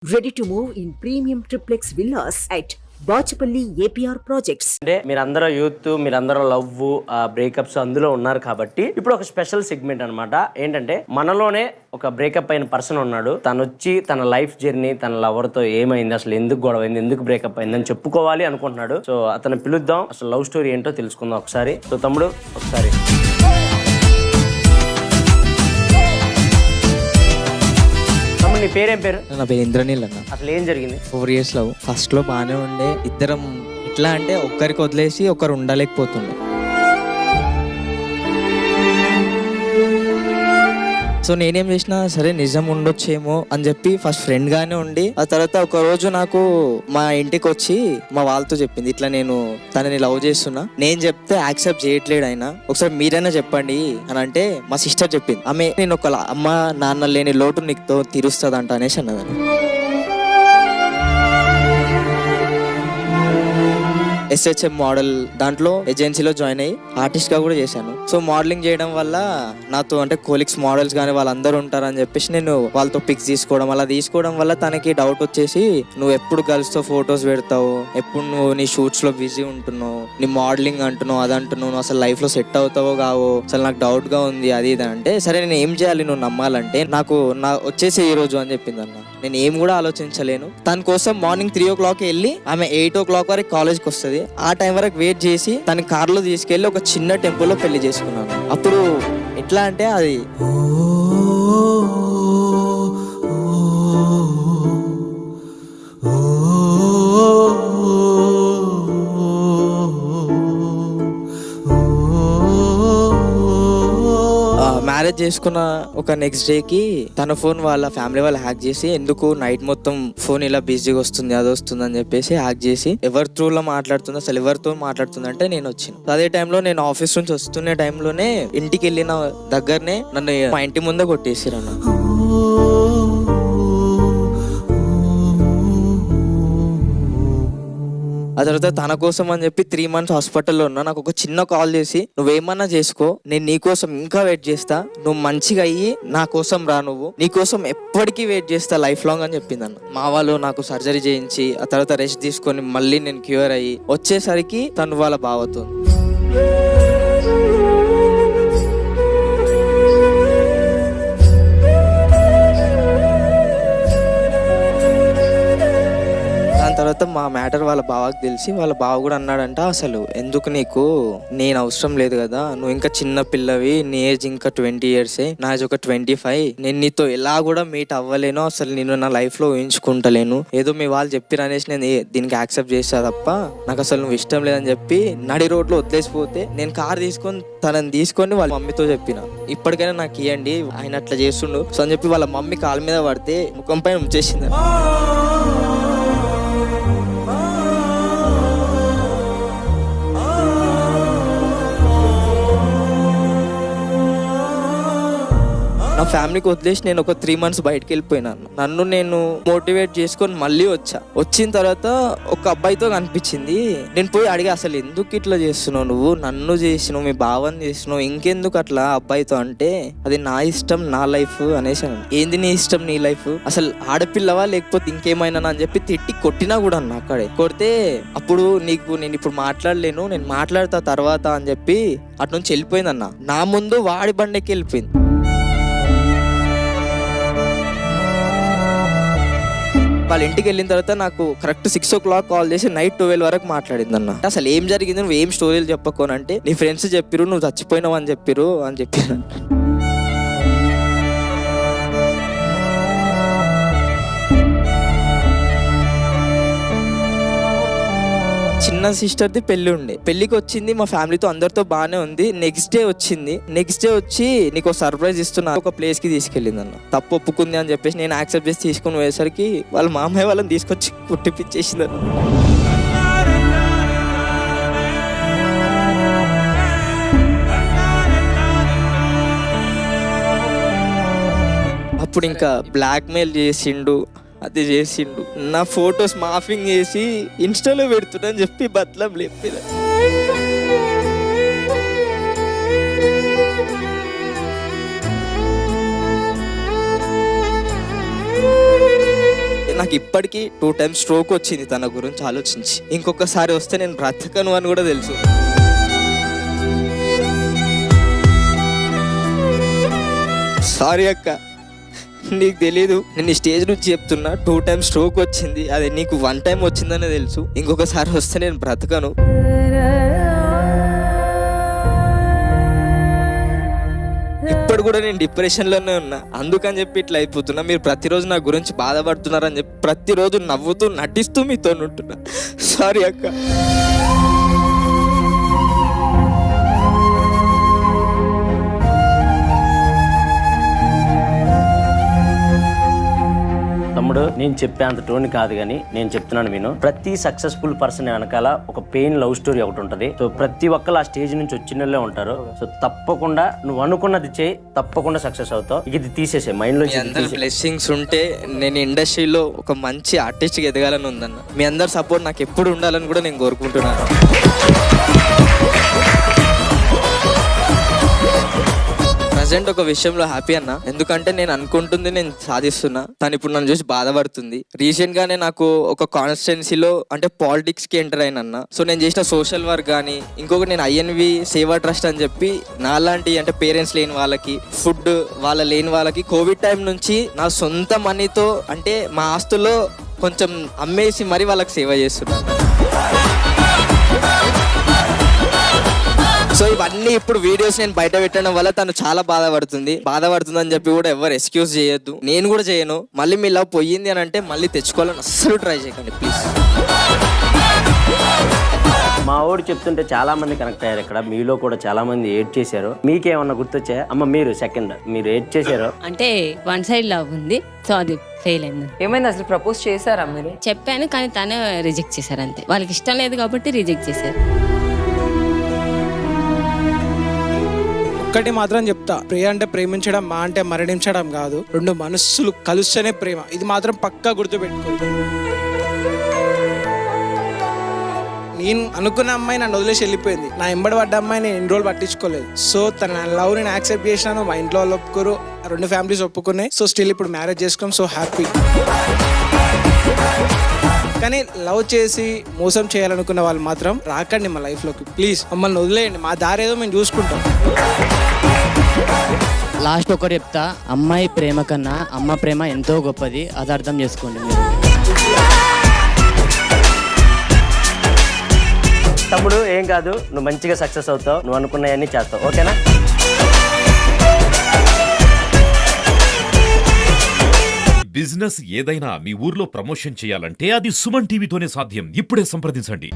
Ready to move in premium triplex villas at Bachupally APR projects. అంటే మీరందరూ youth, మీరందరూ love, breakups అందులో ఉన్నారు కాబట్టి ఇప్పుడు ఒక స్పెషల్ సెగ్మెంట్ అనమాట. ఏంటంటే మనలోనే ఒక బ్రేకప్ అయిన పర్సన్ ఉన్నాడు. తను వచ్చి తన లైఫ్ జర్నీ, తన లవర్ తో ఏమైంది, అసలు ఎందుకు గొడవ అయింది, ఎందుకు బ్రేకప్ అయింది అని చెప్పుకోవాలి అనుకుంటున్నాడు. సో అతను పిలుద్దాం, అసలు లవ్ స్టోరీ ఏంటో తెలుసుకుందాం ఒకసారి. సో తమ్ముడు ఒకసారి. నీ పేరేం పేరు? నా పేరు ఇంద్రనీల్ అన్న. అసలు ఏం జరిగింది? 4 years లవ్. ఫస్ట్ లో బాగానే ఉండే, ఇద్దరం ఎట్లా అంటే ఒక్కరికి వదిలేసి ఒకరు ఉండలేకపోతుండే. సో నేనేం చేసినా సరే నిజం ఉండొచ్చేమో అని చెప్పి ఫస్ట్ ఫ్రెండ్ గానే ఉండి, ఆ తర్వాత ఒక రోజు నాకు మా ఇంటికి వచ్చి మా వాళ్ళతో చెప్పింది, ఇట్లా నేను తనని లవ్ చేస్తున్నా. నేను చెప్తే యాక్సెప్ట్ చేయట్లేడు ఆయన, ఒకసారి మీరైనా చెప్పండి అని అంటే మా సిస్టర్ చెప్పింది. ఆమె నేను ఒక అమ్మ నాన్న లేని లోటు నీకు తీరుస్తుందంట అనేసి అన్నదని. SHM మోడల్ దాంట్లో ఏజెన్సీలో జాయిన్ అయ్యి ఆర్టిస్ట్ గా కూడా చేశాను. సో మోడలింగ్ చేయడం వల్ల నాతో అంటే కోలిక్స్ మోడల్స్ కానీ వాళ్ళందరూ ఉంటారని చెప్పేసి నేను వాళ్ళతో పిక్స్ తీసుకోవడం, అలా తీసుకోవడం వల్ల తనకి డౌట్ వచ్చేసి, నువ్వు ఎప్పుడు గర్ల్స్ తో ఫొటోస్ పెడతావు, ఎప్పుడు నువ్వు నీ షూట్స్ లో బిజీ ఉంటున్నావు, నీ మోడలింగ్ అంటున్నావు, అది అంటున్నావు, నువ్వు అసలు లైఫ్ లో సెట్ అవుతావో కావో, అసలు నాకు డౌట్ గా ఉంది అది ఇది అంటే, సరే నేను ఏం చేయాలి నువ్వు నమ్మాలంటే, నాకు వచ్చేసి ఈ రోజు అని చెప్పింది అన్న. నేను ఏం కూడా ఆలోచించలేను. తన కోసం మార్నింగ్ 3 o'clock వెళ్ళి ఆమె 8 o'clock వరకు కాలేజ్కి వస్తుంది. ఆ టైం వరకు వెయిట్ చేసి తన కార్లో తీసుకెళ్లి ఒక చిన్న టెంపుల్లో పెళ్లి చేసుకున్నాను. అప్పుడు ఎట్లా అంటే అది మ్యారేజ్ చేసుకున్న ఒక నెక్స్ట్ డేకి తన ఫోన్ వాళ్ళ ఫ్యామిలీ వాళ్ళు హ్యాక్ చేసి, ఎందుకు నైట్ మొత్తం ఫోన్ ఇలా బిజీగా వస్తుంది అది వస్తుంది అని చెప్పేసి హ్యాక్ చేసి ఎవరి త్రూలో మాట్లాడుతుంది, అసలు ఎవరితో మాట్లాడుతుంది అంటే నేను వచ్చాను. అదే టైంలో నేను ఆఫీస్ నుంచి వస్తున్న టైంలోనే ఇంటికి వెళ్ళిన దగ్గరనే నన్ను మా ఇంటి ముందే కొట్టేసిరన్న. ఆ తర్వాత తన కోసం అని చెప్పి 3 months హాస్పిటల్లో ఉన్నా. నాకు ఒక చిన్న కాల్ చేసి, నువ్వేమన్నా చేసుకో, నేను నీ కోసం ఇంకా వెయిట్ చేస్తా, నువ్వు మంచిగా అయ్యి నా కోసం రా, నువ్వు నీ కోసం ఎప్పటికీ వెయిట్ చేస్తా లైఫ్ లాంగ్ అని చెప్పింది అన్న. మా వాళ్ళు నాకు సర్జరీ చేయించి ఆ తర్వాత రెస్ట్ తీసుకొని మళ్ళీ నేను క్యూర్ అయ్యి వచ్చేసరికి తను వాళ్ళ బావతో తర్వాత మా మ్యాటర్ వాళ్ళ బావకి తెలిసి, వాళ్ళ బావ కూడా అన్నాడంట, అసలు ఎందుకు నీకు, నేను అవసరం లేదు కదా, నువ్వు ఇంకా చిన్న పిల్లవి, నీ ఏజ్ ఇంకా 20 years, నా ఏజ్ ఒక 25, నేను నీతో ఎలా కూడా మీట్ అవ్వలేను, అసలు నేను నా లైఫ్ లో ఊహించుకుంటలేను, ఏదో మీ వాళ్ళు చెప్పిరు అనేసి నేను దీనికి యాక్సెప్ట్ చేస్తా తప్ప నాకు అసలు నువ్వు ఇష్టం లేదని చెప్పి నడి రోడ్లో వదిలేసిపోతే, నేను కార్ తీసుకొని తనని తీసుకొని వాళ్ళ మమ్మీతో చెప్పిన, ఇప్పటికైనా నాకు ఇవ్వండి, ఆయన అట్లా చేస్తుండు సో అని చెప్పి వాళ్ళ మమ్మీ కాళ్ళ మీద పడితే ముఖం పైన ఉంచేసింది. నా ఫ్యామిలీకి వదిలేసి నేను ఒక 3 months బయటకు వెళ్ళిపోయినాను. నన్ను నేను మోటివేట్ చేసుకొని మళ్ళీ వచ్చిన తర్వాత ఒక అబ్బాయితో కనిపించింది. నేను పోయి అడిగా, అసలు ఎందుకు ఇట్లా చేస్తున్నావు, నువ్వు నన్ను చేసినావు, మీ భావాన్ని చేసినావు, ఇంకెందుకు అట్లా అబ్బాయితో అంటే, అది నా ఇష్టం నా లైఫ్ అనేసి. ఏంది నీ ఇష్టం నీ లైఫ్, అసలు ఆడపిల్లవా లేకపోతే ఇంకేమైనా అని చెప్పి తిట్టి కొట్టినా కూడా అన్న. అక్కడే కొడితే అప్పుడు నేను ఇప్పుడు మాట్లాడలేను, నేను మాట్లాడతా తర్వాత అని చెప్పి అటు నుంచి వెళ్ళిపోయిందన్న. నా ముందు వాడి బండికి వెళ్ళిపోయింది. వాళ్ళ ఇంటికి వెళ్ళిన తర్వాత నాకు కరెక్ట్ 6 o'clock కాల్ చేసి నైట్ 12 వరకు మాట్లాడింది అన్న. అసలు ఏం జరిగింది, నువ్వు ఏం స్టోరీలు చెప్పకోనంటే, నీ ఫ్రెండ్స్ చెప్పిరు నువ్వు చచ్చిపోయినావు అని చెప్పిరు అని చెప్పారు. చిన్న సిస్టర్ది పెళ్లి ఉండే, పెళ్లికి వచ్చింది, మా ఫ్యామిలీతో అందరితో బాగానే ఉంది. నెక్స్ట్ డే వచ్చి నీకు సర్ప్రైజ్ ఇస్తున్నా, ఒక ప్లేస్ కి తీసుకెళ్ళింది అన్న. తప్పు ఒప్పుకుంది అని చెప్పేసి నేను యాక్సెప్ట్ చేసి తీసుకుని పోయేసరికి వాళ్ళ మామయ్య వాళ్ళని తీసుకొచ్చి కుట్టిపిచ్చేసింది అన్న. అప్పుడు ఇంకా బ్లాక్ మెయిల్ చేసిండు, అది చేసిండు, నా ఫొటోస్ మాఫింగ్ చేసి ఇన్స్టాలో పెడుతున్నా అని చెప్పి బతలం లేపిన. నాకు ఇప్పటికీ 2 times స్ట్రోక్ వచ్చింది తన గురించి ఆలోచించి. ఇంకొకసారి వస్తే నేను బ్రతకను అని కూడా తెలుసు. సారీ అక్క, నీకు తెలీదు, నేను ఈ స్టేజ్ నుంచి చెప్తున్నా. 2 times స్ట్రోక్ వచ్చింది, అది నీకు 1 time వచ్చిందనే తెలుసు. ఇంకొకసారి వస్తే నేను బ్రతకను. ఇప్పుడు కూడా నేను డిప్రెషన్లోనే ఉన్నా, అందుకని చెప్పి ఇట్లా అయిపోతున్నా. మీరు ప్రతిరోజు నా గురించి బాధపడుతున్నారని చెప్పి ప్రతిరోజు నవ్వుతూ నటిస్తూ మీతో ఉంటున్నా. సారీ అక్క. తమ్ముడు, నేను చెప్పే అంత టోన్ కాదు కానీ నేను చెప్తున్నాను విను. ప్రతి సక్సెస్ఫుల్ పర్సన్ వెనకాల ఒక పెయిన్ లవ్ స్టోరీ ఒకటి ఉంటుంది. సో ప్రతి ఒక్కరు ఆ స్టేజ్ నుంచి వచ్చిన ఉంటారు. సో తప్పకుండా నువ్వు అనుకున్నది చేయి, తప్పకుండా సక్సెస్ అవుతావు. ఇది తీసేసే మైండ్ లో. అందరు బ్లెస్సింగ్స్ ఉంటే నేను ఇండస్ట్రీలో ఒక మంచి ఆర్టిస్ట్గా ఎదగాలని ఉందన్న. మీ అందరు సపోర్ట్ నాకు ఎప్పుడు ఉండాలని కూడా నేను కోరుకుంటున్నాను. ప్రజెంట్ ఒక విషయంలో హ్యాపీ అన్న, ఎందుకంటే నేను అనుకుంటుంది నేను సాధిస్తున్నా. తను ఇప్పుడు నన్ను చూసి బాధపడుతుంది. రీసెంట్ గానే నాకు ఒక కాన్స్టిట్యున్సీలో అంటే పాలిటిక్స్ కి ఎంటర్ అయినన్న. సో నేను చేసిన సోషల్ వర్క్ కానీ, ఇంకొకటి నేను INV సేవా ట్రస్ట్ అని చెప్పి నాలాంటి అంటే పేరెంట్స్ లేని వాళ్ళకి, ఫుడ్ వాళ్ళ లేని వాళ్ళకి కోవిడ్ టైం నుంచి నా సొంత మనీతో అంటే మా ఆస్తుల్లో కొంచెం అమ్మేసి మరి వాళ్ళకి సేవ చేస్తున్నాను. సో ఇవన్నీ ఇప్పుడు వీడియోస్ నేను బయట పెట్టడం వల్ల తను చాలా బాధపడుతుందని చెప్పి కూడా ఎవరు ఎక్స్క్యూజ్ చేయొద్దు, నేను కూడా చేయను. మళ్ళీ మీ లవ్ పోయింది అని అంటే మళ్ళీ తెచ్చుకోవాలని అస్సలు ట్రై చేయకండి ప్లీజ్. మా ఊడు చెప్తుంటే చాలా మంది కనెక్ట్ అయ్యారు. ఇక్కడ మీలో కూడా చాలా మంది ఏడ్ చేశారు. మీకేమన్నా గుర్తొచ్చాయా? అమ్మ మీరు సెకండ్, మీరు ఏడ్ చేశారు అంటే 1 side లవ్ ఉంది, సో అది ఫెయిల్ అయింది. ఏమైంది అసలు? ప్రపోజ్ చేశారా మీరు? చెప్పాను కానీ తనే రిజెక్ట్ చేశారు అంతే. వాళ్ళకి ఇష్టం లేదు కాబట్టి రిజెక్ట్ చేశారు. ఒక్కటి మాత్రం చెప్తా, ప్రియ అంటే ప్రేమించడం, మా అంటే మరణించడం కాదు. 2 మనస్సులు కలుస్తేనే ప్రేమ. ఇది మాత్రం పక్కా గుర్తుపెట్టుకోండి. నేను అనుకున్న అమ్మాయి నన్ను వదిలేసి వెళ్ళిపోయింది. నా ఎంబడి పడ్డ అమ్మాయి నేను 2 రోజులు పట్టించుకోలేదు. సో తన లవ్ నేను యాక్సెప్ట్ చేసినాను. మా ఇంట్లో వాళ్ళు ఒప్పుకోరు, 2 ఫ్యామిలీస్ ఒప్పుకున్నాయి. సో స్టిల్ ఇప్పుడు మ్యారేజ్ చేసుకున్నాం. So happy. కానీ లవ్ చేసి మోసం చేయాలనుకున్న వాళ్ళు మాత్రం రాకండి మా లైఫ్లోకి ప్లీజ్. మమ్మల్ని వదిలేయండి, మా దారి ఏదో మేము చూసుకుంటాం. లాస్ట్ ఒకటి చెప్తా, అమ్మాయి ప్రేమ కన్నా అమ్మ ప్రేమ ఎంతో గొప్పది, అది అర్థం చేసుకోండి మీరు. తమ్ముడు ఏం కాదు, నువ్వు మంచిగా సక్సెస్ అవుతావు, నువ్వు అనుకున్నవన్నీ చేస్తావు, ఓకేనా? బిజినెస్ ఏదైనా మీ ఊర్లో ప్రమోషన్ చేయాలంటే అది సుమన్ టీవీతోనే సాధ్యం. ఇప్పుడే సంప్రదించండి.